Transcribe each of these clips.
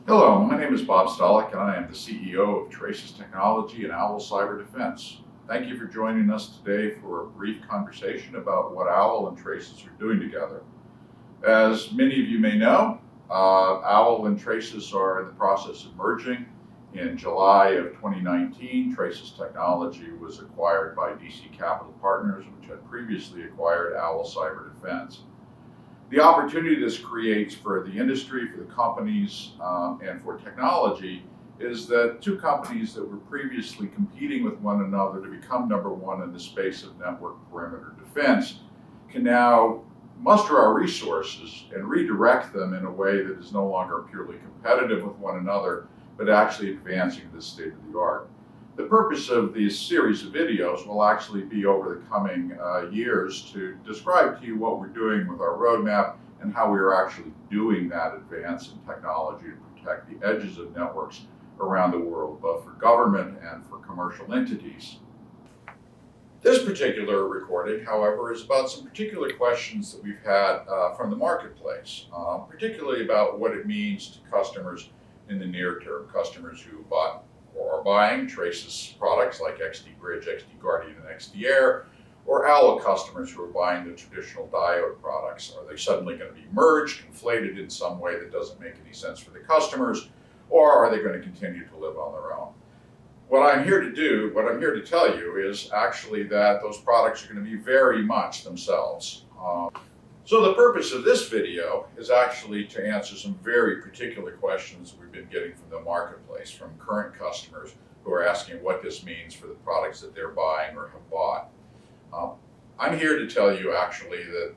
Hello, my name is Bob Stalick and I am the CEO of Tresys Technology and OWL Cyber Defense. Thank you for joining us today for a brief conversation about what OWL and Tresys are doing together. As many of you may know, OWL and Tresys are in the process of merging. In July of 2019, Tresys Technology was acquired by DC Capital Partners, which had previously acquired OWL Cyber Defense. The opportunity this creates for the industry, for the companies, and for technology is that two companies that were previously competing with one another to become number one in the space of network perimeter defense can now muster our resources and redirect them in a way that is no longer purely competitive with one another, but actually advancing the state of the art. The purpose of these series of videos will actually be over the coming years to describe to you what we're doing with our roadmap and how we are actually doing that advance in technology to protect the edges of networks around the world, both for government and for commercial entities. This particular recording, however, is about some particular questions that we've had from the marketplace, particularly about what it means to customers in the near term, customers who bought or are buying Tresys products like XD Bridge, XD Guardian, and XD Air, or OWL customers who are buying the traditional diode products. Are they suddenly going to be merged, conflated in some way that doesn't make any sense for the customers, or are they going to continue to live on their own? What I'm here to tell you is actually that those products are going to be very much themselves. So the purpose of this video is actually to answer some very particular questions we've been getting from the marketplace, from current customers who are asking what this means for the products that they're buying or have bought. I'm here to tell you actually that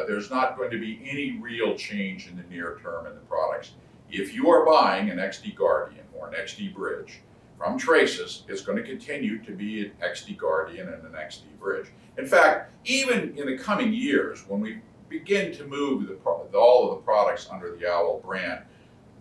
there's not going to be any real change in the near term in the products. If you are buying an XD Guardian or an XD Bridge from Tresys, it's going to continue to be an XD Guardian and an XD Bridge. In fact, even in the coming years, when we begin to move all of the products under the OWL brand,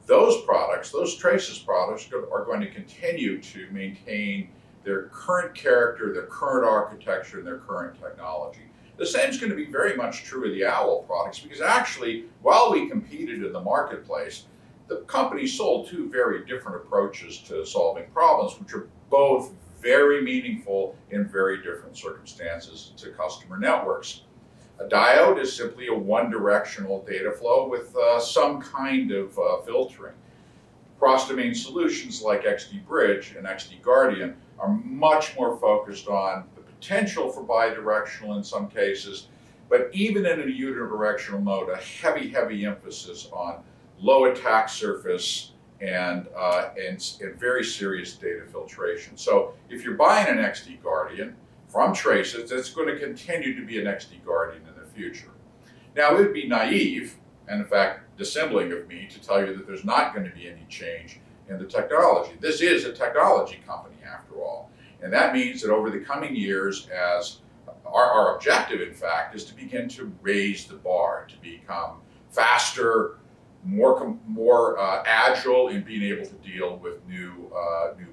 those products, those Tresys products, are going to continue to maintain their current character, their current architecture, and their current technology. The same is going to be very much true of the OWL products, because actually, while we competed in the marketplace, the company sold two very different approaches to solving problems, which are both very meaningful in very different circumstances to customer networks. A diode is simply a one-directional data flow with some kind of filtering. Cross-domain solutions like XD Bridge and XD Guardian are much more focused on the potential for bidirectional in some cases, but even in a unidirectional mode, a heavy emphasis on low attack surface and very serious data filtration. So if you're buying an XD Guardian from Tresys, it's going to continue to be an XD Guardian in the future. Now, it would be naive, and in fact dissembling of me, to tell you that there's not going to be any change in the technology. This is a technology company after all, and that means that over the coming years, as our objective in fact is to begin to raise the bar, to become faster, more agile in being able to deal with new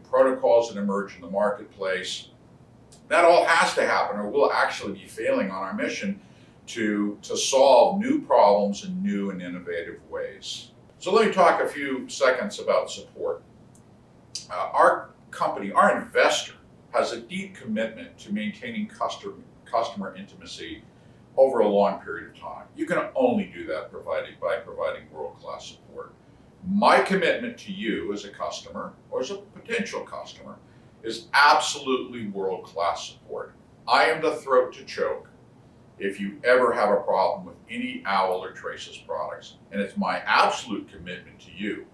protocols that emerge in the marketplace. That all has to happen, or we'll actually be failing on our mission to solve new problems in new and innovative ways. So let me talk a few seconds about support. Our company, our investor, has a deep commitment to maintaining customer intimacy over a long period of time. You can only do that by providing world-class support. My commitment to you as a customer, or as a potential customer, is absolutely world-class support. I am the throat to choke if you ever have a problem with any OWL or Tresys products, and it's my absolute commitment to you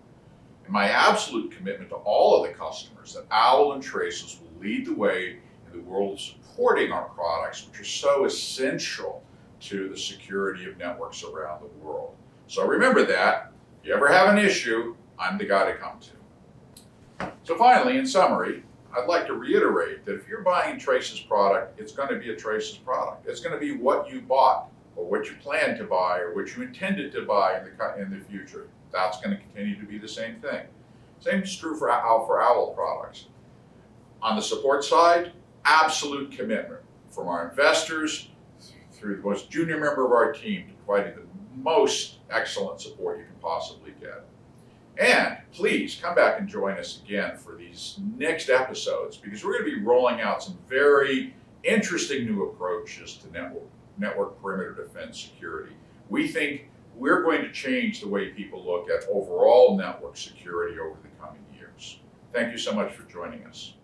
and my absolute commitment to all of the customers that OWL and Tresys will lead the way in the world of supporting our products, which are so essential to the security of networks around the world. So remember that. If you ever have an issue, I'm the guy to come to. So finally, in summary, I'd like to reiterate that if you're buying a Tresys product, it's going to be a Tresys product. It's going to be what you bought, or what you plan to buy, or what you intended to buy in the future. That's going to continue to be the same thing. Same is true for OWL products. On the support side, absolute commitment from our investors through the most junior member of our team to providing the most excellent support you can possibly get. And please come back and join us again for these next episodes, because we're going to be rolling out some very interesting new approaches to network perimeter defense security. We think we're going to change the way people look at overall network security over the coming years. Thank you so much for joining us.